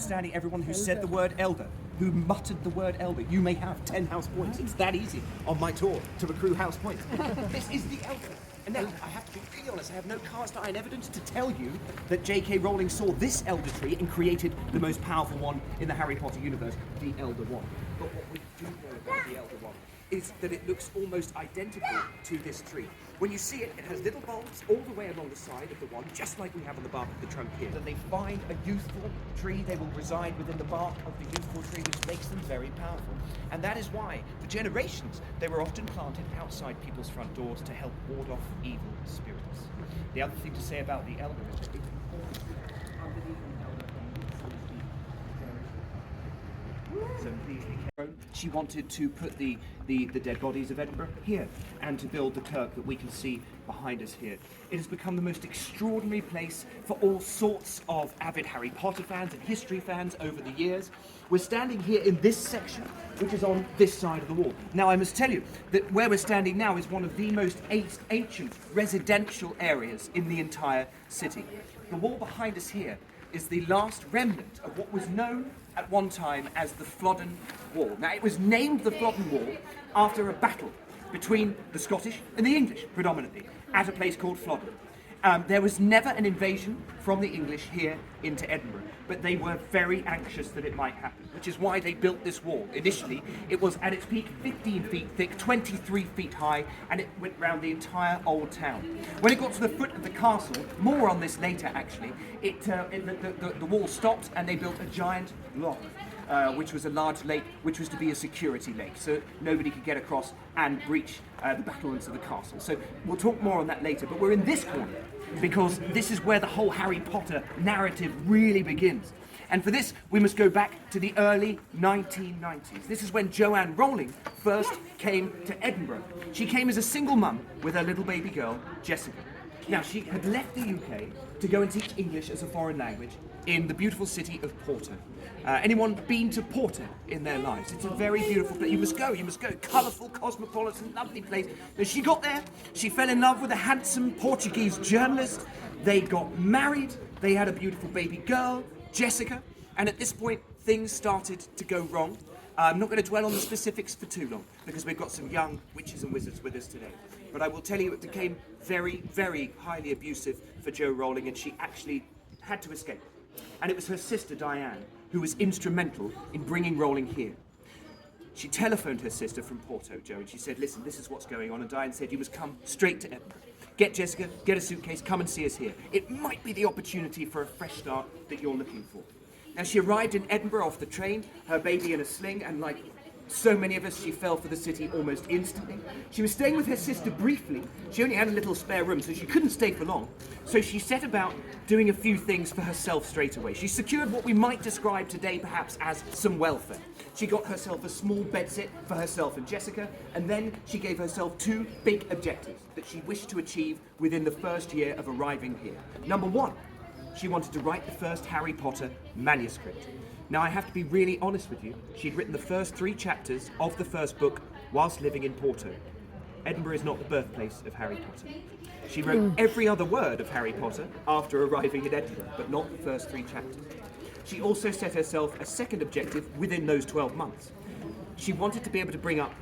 notwithstanding everyone who said the word elder, who muttered the word elder, you may have 10 house points. It's that easy on my tour to accrue house points. This is the elder. And now, I have to be really honest, I have no cast iron evidence to tell you that J.K. Rowling saw this elder tree and created the most powerful one in the Harry Potter universe, the Elder Wand. But what we do know about the Elder Wand is that it looks almost identical to this tree. When you see it, it has little bulbs all the way along the side of the wand, just like we have on the bark of the trunk here. That they find a youthful tree, they will reside within the bark of the youthful tree, which makes them very powerful. And that is why, for generations, they were often planted outside people's front doors to help ward off evil spirits. The other thing to say about the elder is that it underneath the elder so please be careful. She wanted to put the dead bodies of Edinburgh here and to build the Kirk that we can see behind us here. It has become the most extraordinary place for all sorts of avid Harry Potter fans and history fans over the years. We're standing here in this section, which is on this side of the wall. Now I must tell you that where we're standing now is one of the most ancient residential areas in the entire city. The wall behind us here is the last remnant of what was known at one time as the Flodden Wall. Now, it was named the Flodden Wall after a battle between the Scottish and the English, predominantly, at a place called Flodden. There was never an invasion from the English here into Edinburgh, but they were very anxious that it might happen, which is why they built this wall. Initially, it was at its peak 15 feet thick, 23 feet high, and it went round the entire old town. When it got to the foot of the castle, more on this later actually, the wall stopped and they built a giant lock. Which was a large lake, which was to be a security lake, so nobody could get across and breach the battlements of the castle. So we'll talk more on that later, but we're in this corner because this is where the whole Harry Potter narrative really begins. And for this, we must go back to the early 1990s. This is when Joanne Rowling first came to Edinburgh. She came as a single mum with her little baby girl, Jessica. Now, she had left the UK to go and teach English as a foreign language in the beautiful city of Porto. Anyone been to Porto in their lives? It's a very beautiful place. You must go. Colourful, cosmopolitan, lovely place. As she got there, she fell in love with a handsome Portuguese journalist. They got married. They had a beautiful baby girl, Jessica. And at this point, things started to go wrong. I'm not going to dwell on the specifics for too long because we've got some young witches and wizards with us today. But I will tell you it became very, very highly abusive for Jo Rowling, and she actually had to escape. And it was her sister, Diane, who was instrumental in bringing Rowling here. She telephoned her sister from Porto, Jo, and she said, listen, this is what's going on. And Diane said, you must come straight to Edinburgh. Get Jessica, get a suitcase, come and see us here. It might be the opportunity for a fresh start that you're looking for. Now, she arrived in Edinburgh off the train, her baby in a sling, and like so many of us, she fell for the city almost instantly. She was staying with her sister briefly. She only had a little spare room, so she couldn't stay for long. So she set about doing a few things for herself straight away. She secured what we might describe today perhaps as some welfare. She got herself a small bedsit for herself and Jessica, and then she gave herself two big objectives that she wished to achieve within the first year of arriving here. Number one, she wanted to write the first Harry Potter manuscript. Now, I have to be really honest with you. She'd written the first 3 chapters of the first book whilst living in Porto. Edinburgh is not the birthplace of Harry Potter. She wrote every other word of Harry Potter after arriving in Edinburgh, but not the first 3 chapters. She also set herself a second objective within those 12 months. She wanted to be able to bring up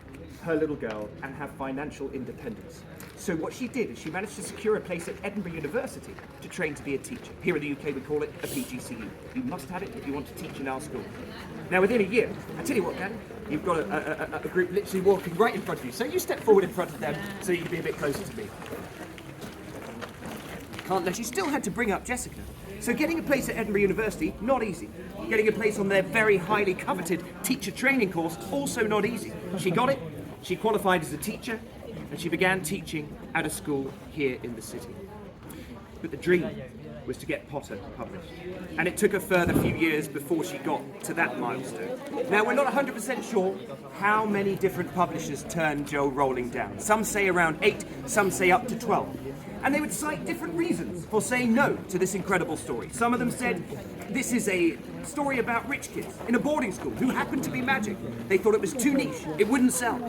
her little girl and have financial independence. So what she did is she managed to secure a place at Edinburgh University to train to be a teacher. Here in the UK we call it a PGCE. You must have it if you want to teach in our school. Now within a year, I tell you what, Dan, you've got a group literally walking right in front of you. So you step forward in front of them so you can be a bit closer to me. Can't let. She still had to bring up Jessica. So getting a place at Edinburgh University, not easy. Getting a place on their very highly coveted teacher training course, also not easy. She got it, she qualified as a teacher, and she began teaching at a school here in the city. But the dream was to get Potter published. And it took a further few years before she got to that milestone. Now, we're not 100% sure how many different publishers turned Jo Rowling down. Some say around 8, some say up to 12. And they would cite different reasons for saying no to this incredible story. Some of them said, this is a story about rich kids in a boarding school who happened to be magic. They thought it was too niche, it wouldn't sell.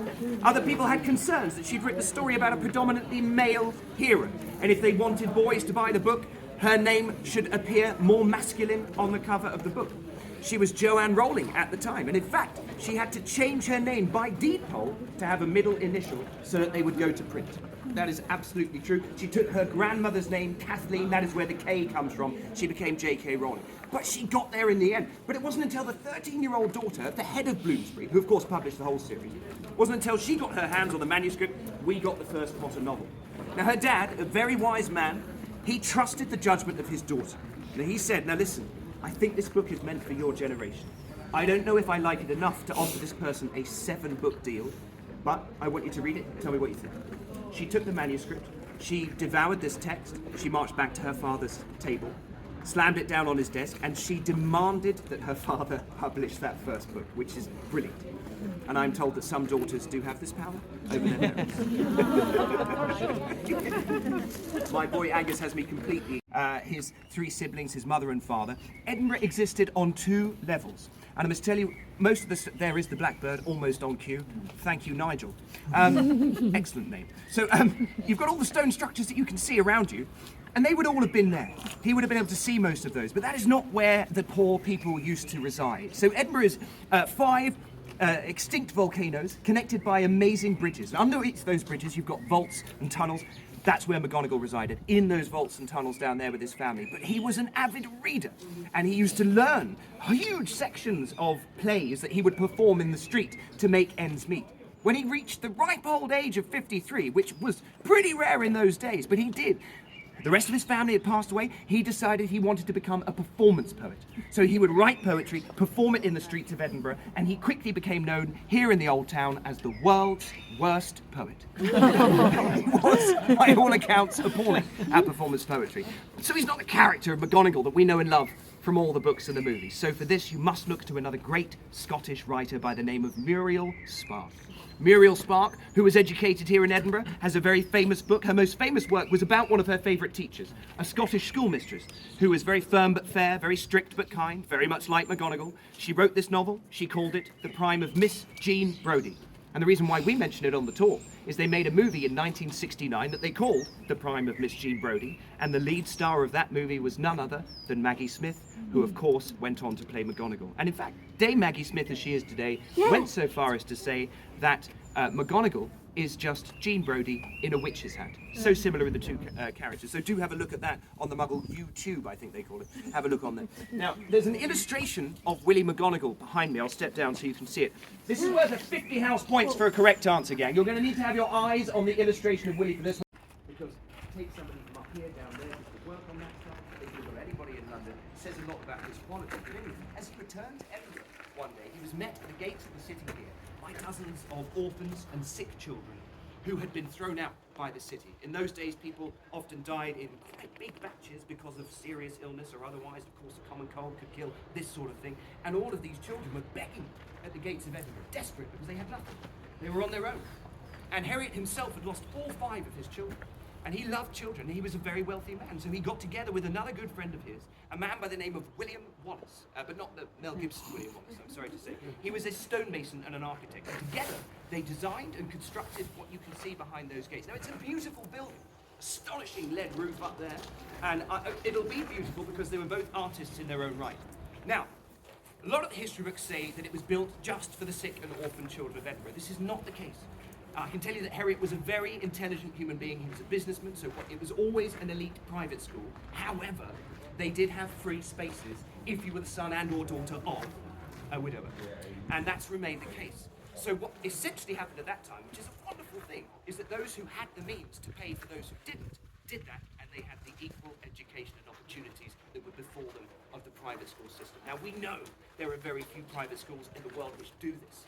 Other people had concerns that she'd written a story about a predominantly male hero. And if they wanted boys to buy the book, her name should appear more masculine on the cover of the book. She was Joanne Rowling at the time, and in fact, she had to change her name by deed poll to have a middle initial so that they would go to print. That is absolutely true. She took her grandmother's name, Kathleen, that is where the K comes from. She became J.K. Rowling. But she got there in the end. But it wasn't until the 13-year-old daughter, the head of Bloomsbury, who of course published the whole series, wasn't until she got her hands on the manuscript, we got the first Potter novel. Now her dad, a very wise man, he trusted the judgment of his daughter. Now he said, now listen, I think this book is meant for your generation. I don't know if I like it enough to offer this person a 7-book deal, but I want you to read it and tell me what you think. She took the manuscript, she devoured this text, she marched back to her father's table, slammed it down on his desk, and she demanded that her father publish that first book, which is brilliant. And I'm told that some daughters do have this power over their parents. My boy Angus has me completely. His 3 siblings, his mother and father. Edinburgh existed on 2 levels. And I must tell you, most of this, there is the blackbird, almost on cue. Thank you, Nigel. Excellent name. So you've got all the stone structures that you can see around you, and they would all have been there. He would have been able to see most of those, but that is not where the poor people used to reside. So Edinburgh is 5 extinct volcanoes connected by amazing bridges. And under each of those bridges, you've got vaults and tunnels. That's where McGonagall resided, in those vaults and tunnels down there with his family. But he was an avid reader, and he used to learn huge sections of plays that he would perform in the street to make ends meet. When he reached the ripe old age of 53, which was pretty rare in those days, but he did, the rest of his family had passed away, he decided he wanted to become a performance poet. So he would write poetry, perform it in the streets of Edinburgh, and he quickly became known here in the old town as the world's worst poet. He was, by all accounts, appalling at performance poetry. So he's not the character of McGonagall that we know and love from all the books and the movies. So for this, you must look to another great Scottish writer by the name of Muriel Spark. Muriel Spark, who was educated here in Edinburgh, has a very famous book. Her most famous work was about one of her favourite teachers, a Scottish schoolmistress, who was very firm but fair, very strict but kind, very much like McGonagall. She wrote this novel. She called it The Prime of Miss Jean Brodie. And the reason why we mention it on the tour is they made a movie in 1969 that they called The Prime of Miss Jean Brodie, and the lead star of that movie was none other than Maggie Smith, who of course went on to play McGonagall. And in fact, Dame Maggie Smith, as she is today, went so far as to say that McGonagall is just Jean Brodie in a witch's hat. So similar in the 2 characters. So do have a look at that on the Muggle YouTube, I think they call it. Have a look on there. Now, there's an illustration of Willie McGonagall behind me. I'll step down so you can see it. This is worth 50 house points for a correct answer, gang. You're going to need to have your eyes on the illustration of Willie for this one. Because take somebody from up here down there to work on that stuff. If you've got anybody in London, it says a lot about his quality. But anyway, as he returned to Edinburgh one day, he was met at the gates of the city here by dozens of orphans and sick children who had been thrown out by the city. In those days, people often died in quite big batches because of serious illness or otherwise. Of course, a common cold could kill, this sort of thing. And all of these children were begging at the gates of Edinburgh, desperate because they had nothing. They were on their own. And Harriet himself had lost all 5 of his children. And he loved children, and he was a very wealthy man. So he got together with another good friend of his, a man by the name of William Wallace, but not the Mel Gibson William Wallace, I'm sorry to say. He was a stonemason and an architect. And together, they designed and constructed what you can see behind those gates. Now, it's a beautiful building, astonishing lead roof up there, and it'll be beautiful because they were both artists in their own right. Now, a lot of the history books say that it was built just for the sick and orphan children of Edinburgh. This is not the case. I can tell you that Harriet was a very intelligent human being. He was a businessman, so it was always an elite private school. However, they did have free spaces if you were the son and or daughter of a widower. And that's remained the case. So what essentially happened at that time, which is a wonderful thing, is that those who had the means to pay for those who didn't, did that, and they had the equal education and opportunities that were before them of the private school system. Now, we know there are very few private schools in the world which do this.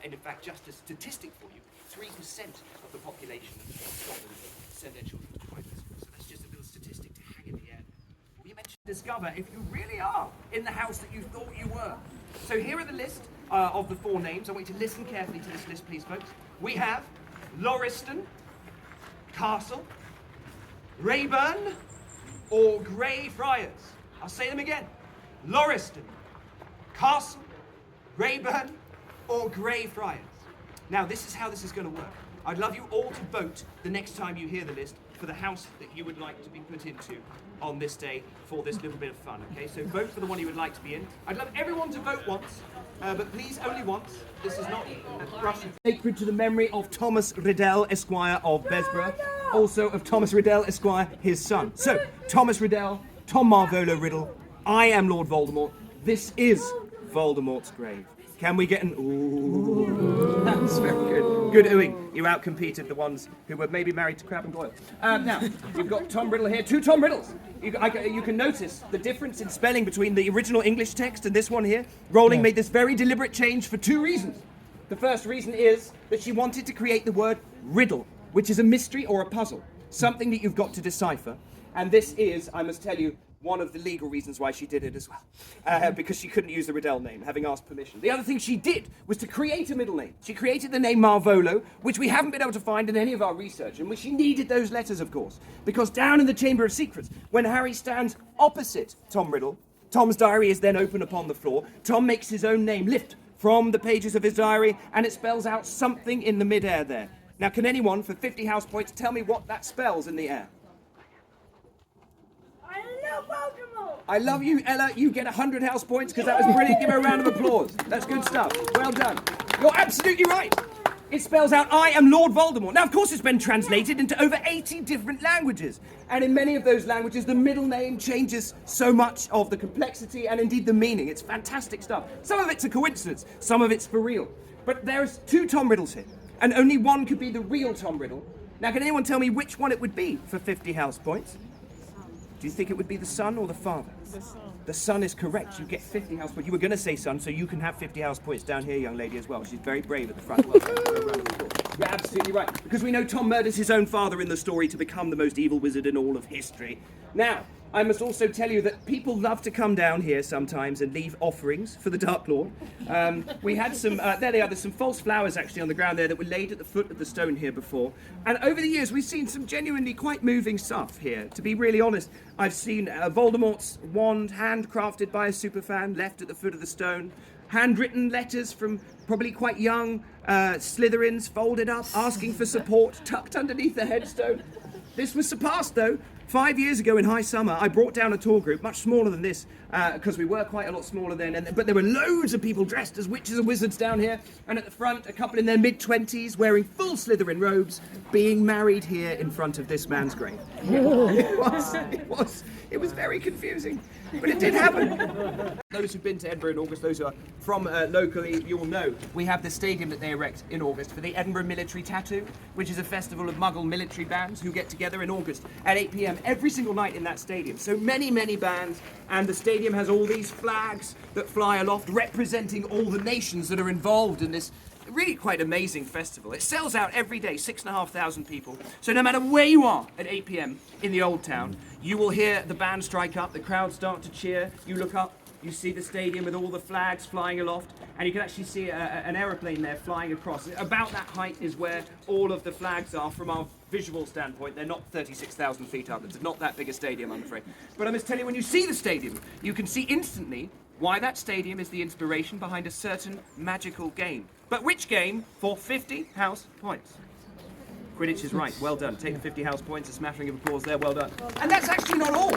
And in fact, just a statistic for you, 3% of the population of Scotland send their children to private school. So that's just a little statistic to hang in the air. Well, you mentioned discover if you really are in the house that you thought you were. So here are the list of the 4 names. I want you to listen carefully to this list, please, folks. We have Lauriston, Castle, Rayburn, or Greyfriars. I'll say them again. Lauriston, Castle, Rayburn, or Greyfriars. Now, this is how this is going to work. I'd love you all to vote the next time you hear the list for the house that you would like to be put into on this day for this little bit of fun, okay? So vote for the one you would like to be in. I'd love everyone to vote once, but please only once. This is not Russian. Sacred to the memory of Thomas Riddell, Esquire of Besborough, also of Thomas Riddell, Esquire, his son. So, Thomas Riddell, Tom Marvolo Riddle, I am Lord Voldemort, this is Voldemort's grave. Can we get an ooh? That's very good. Good oohing. You outcompeted the ones who were maybe married to Crabbe and Goyle. Now, you've got Tom Riddle here, 2 Tom Riddles. You can notice the difference in spelling between the original English text and this one here. Rowling made this very deliberate change for 2 reasons. The first reason is that she wanted to create the word riddle, which is a mystery or a puzzle, something that you've got to decipher. And this is, I must tell you, one of the legal reasons why she did it as well, because she couldn't use the Riddell name, having asked permission. The other thing she did was to create a middle name. She created the name Marvolo, which we haven't been able to find in any of our research, and which she needed those letters, of course, because down in the Chamber of Secrets, when Harry stands opposite Tom Riddle, Tom's diary is then open upon the floor. Tom makes his own name lift from the pages of his diary, and it spells out something in the mid-air there. Now, can anyone, for 50 house points, tell me what that spells in the air? I love you, Ella. You get 100 house points because that was brilliant. Give her a round of applause. That's good stuff. Well done. You're absolutely right. It spells out, I am Lord Voldemort. Now, of course, it's been translated into over 80 different languages. And in many of those languages, the middle name changes so much of the complexity and indeed the meaning. It's fantastic stuff. Some of it's a coincidence. Some of it's for real. But there's 2 Tom Riddles here. And only one could be the real Tom Riddle. Now, can anyone tell me which one it would be for 50 house points? Do you think it would be the son or the father? The son. The son is correct. You get 50 house points. You were going to say son, so you can have 50 house points down here, young lady, as well. She's very brave at the front. Well, you're absolutely right. Because we know Tom murders his own father in the story to become the most evil wizard in all of history. Now, I must also tell you that people love to come down here sometimes and leave offerings for the Dark Lord. We had some, there they are, there's some false flowers actually on the ground there that were laid at the foot of the stone here before. And over the years we've seen some genuinely quite moving stuff here. To be really honest, I've seen Voldemort's wand handcrafted by a superfan left at the foot of the stone. Handwritten letters from probably quite young Slytherins folded up, asking for support, tucked underneath the headstone. This was surpassed though. 5 years ago in high summer, I brought down a tour group, much smaller than this, because we were quite a lot smaller then, but there were loads of people dressed as witches and wizards down here, and at the front, a couple in their mid-20s, wearing full Slytherin robes, being married here in front of this man's grave. It was very confusing, but it did happen. Those who've been to Edinburgh in August, those who are from locally, you will know, we have the stadium that they erect in August for the Edinburgh Military Tattoo, which is a festival of Muggle military bands who get together in August at 8 p.m. every single night in that stadium. So many, many bands, and the stadium has all these flags that fly aloft representing all the nations that are involved in this really quite amazing festival. It sells out every day, 6,500 people. So no matter where you are at 8 p.m. in the Old Town, you will hear the band strike up, the crowd start to cheer, you look up, you see the stadium with all the flags flying aloft, and you can actually see an aeroplane there flying across. About that height is where all of the flags are from our visual standpoint. They're not 36,000 feet up. It's not that big a stadium, I'm afraid. But I must tell you, when you see the stadium, you can see instantly why that stadium is the inspiration behind a certain magical game. But which game for 50 house points? Quidditch is right. Well done. Take the 50 house points. A smattering of applause there. Well done. And that's actually not all.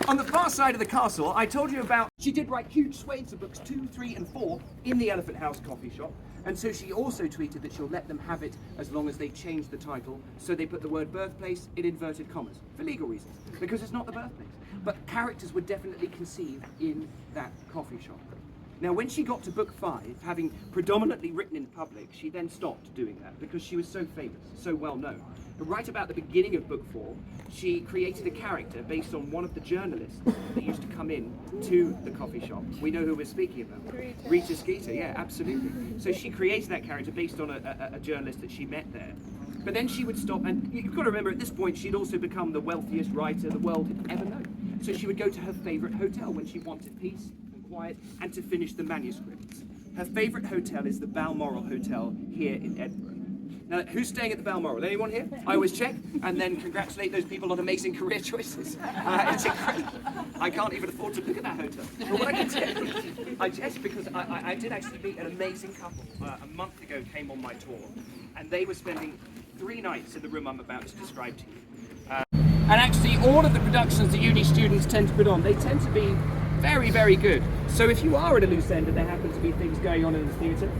On the far side of the castle, I told you about... She did write huge swathes of books 2, 3 and 4 in the Elephant House coffee shop. And so she also tweeted that she'll let them have it as long as they change the title. So they put the word birthplace in inverted commas. For legal reasons. Because it's not the birthplace. But characters were definitely conceived in that coffee shop. Now, when she got to book 5, having predominantly written in public, she then stopped doing that because she was so famous, so well known. But right about the beginning of book 4, she created a character based on one of the journalists that used to come in to the coffee shop. We know who we're speaking about. Rita Skeeter, yeah, absolutely. So she created that character based on a journalist that she met there. But then she would stop, and you've got to remember at this point she'd also become the wealthiest writer the world had ever known. So she would go to her favourite hotel when she wanted peace and quiet and to finish the manuscripts. Her favourite hotel is the Balmoral Hotel here in Edinburgh. Now, who's staying at the Balmoral? Anyone here? I always check and then congratulate those people on amazing career choices. It's incredible. I can't even afford to look at that hotel. But what I can tell you, I jest because I did actually meet an amazing couple a month ago, came on my tour, and they were spending 3 nights in the room I'm about to describe to you. And actually all of the productions that uni students tend to put on, they tend to be very, very good. So if you are at a loose end and there happen to be things going on in the theatre,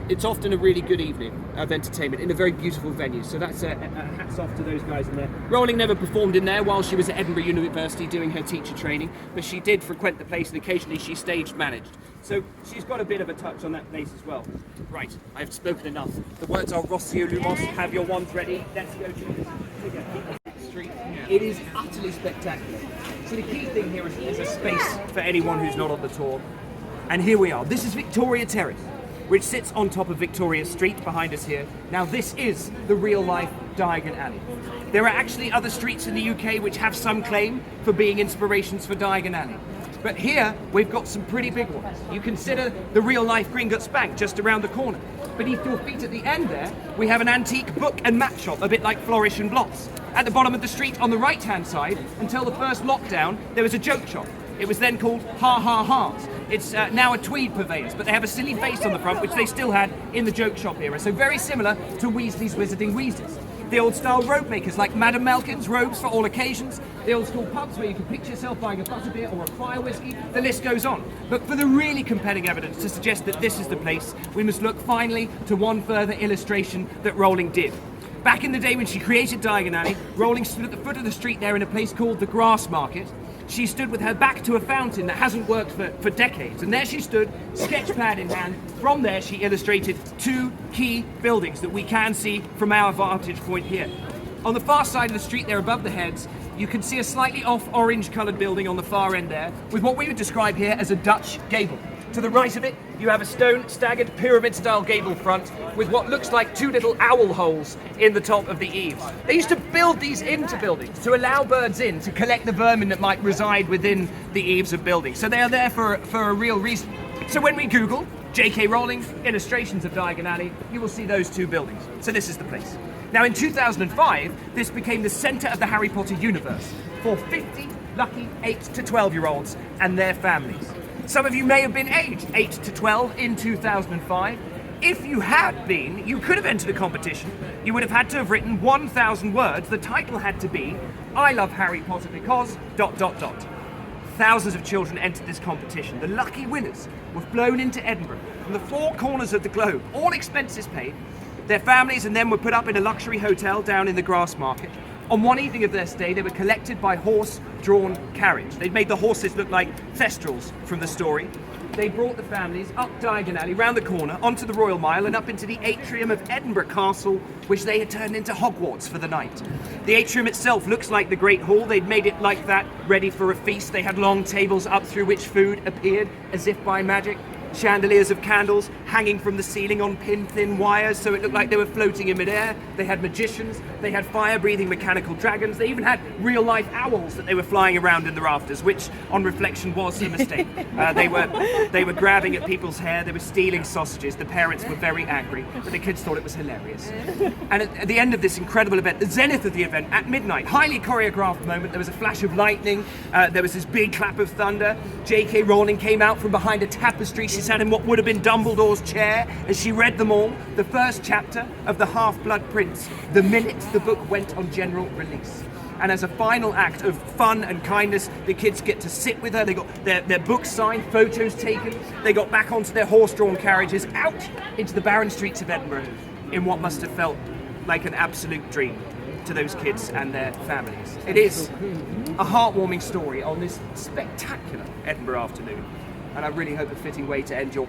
it's often a really good evening of entertainment in a very beautiful venue. So that's a hats off to those guys in there. Rowling never performed in there while she was at Edinburgh University doing her teacher training, but she did frequent the place and occasionally she stage managed. So she's got a bit of a touch on that place as well. Right, I've spoken enough. The words are Rossio Lumos, have your wands ready. Let's go to this street. It is utterly spectacular. So the key thing here is a space for anyone who's not on the tour. And here we are. This is Victoria Terrace, which sits on top of Victoria Street behind us here. Now this is the real-life Diagon Alley. There are actually other streets in the UK which have some claim for being inspirations for Diagon Alley. But here, we've got some pretty big ones. You consider the real-life Gringotts Bank just around the corner. Beneath your feet at the end there, we have an antique book and map shop, a bit like Flourish and Blotts. At the bottom of the street on the right-hand side, until the first lockdown, there was a joke shop. It was then called Ha Ha Ha's. It's now a tweed purveyors, but they have a silly face on the front, which they still had in the joke shop era. So very similar to Weasley's Wizarding Weezes. The old style robe makers like Madame Malkin's robes for all occasions. The old school pubs where you can picture yourself buying a butterbeer or a fire whiskey. The list goes on. But for the really compelling evidence to suggest that this is the place, we must look finally to one further illustration that Rowling did. Back in the day when she created Diagon Alley, Rowling stood at the foot of the street there in a place called the Grass Market. She stood with her back to a fountain that hasn't worked for decades, and there she stood, sketch pad in hand. From there she illustrated two key buildings that we can see from our vantage point here. On the far side of the street there above the heads, you can see a slightly off orange coloured building on the far end there, with what we would describe here as a Dutch gable. To the right of it, you have a stone staggered pyramid-style gable front with what looks like two little owl holes in the top of the eaves. They used to build these into buildings to allow birds in to collect the vermin that might reside within the eaves of buildings. So they are there for a real reason. So when we Google J.K. Rowling illustrations of Diagon Alley, you will see those two buildings. So this is the place. Now in 2005, this became the centre of the Harry Potter universe for 50 lucky 8 to 12-year-olds and their families. Some of you may have been aged 8 to 12 in 2005. If you had been, you could have entered a competition. You would have had to have written 1,000 words. The title had to be, I love Harry Potter because... ... Thousands of children entered this competition. The lucky winners were flown into Edinburgh from the four corners of the globe, all expenses paid. Their families and them were put up in a luxury hotel down in the Grass Market. On one evening of their stay, they were collected by horse-drawn carriage. They'd made the horses look like thestrals from the story. They brought the families up Diagon Alley, round the corner, onto the Royal Mile and up into the atrium of Edinburgh Castle, which they had turned into Hogwarts for the night. The atrium itself looks like the Great Hall. They'd made it like that, ready for a feast. They had long tables up through which food appeared as if by magic. Chandeliers of candles hanging from the ceiling on pin-thin wires so it looked like they were floating in midair. They had magicians, they had fire-breathing mechanical dragons, they even had real-life owls that they were flying around in the rafters, which, on reflection, was a mistake. They were grabbing at people's hair, they were stealing sausages. The parents were very angry, but the kids thought it was hilarious. And at the end of this incredible event, the zenith of the event, at midnight, highly choreographed moment, there was a flash of lightning, there was this big clap of thunder. J.K. Rowling came out from behind a tapestry. She sat in what would have been Dumbledore's chair as she read them all, the first chapter of The Half-Blood Prince, the minute the book went on general release. And as a final act of fun and kindness, the kids get to sit with her, they got their books signed, photos taken, they got back onto their horse-drawn carriages, out into the barren streets of Edinburgh, in what must have felt like an absolute dream to those kids and their families. It is a heartwarming story on this spectacular Edinburgh afternoon, and I really hope a fitting way to end your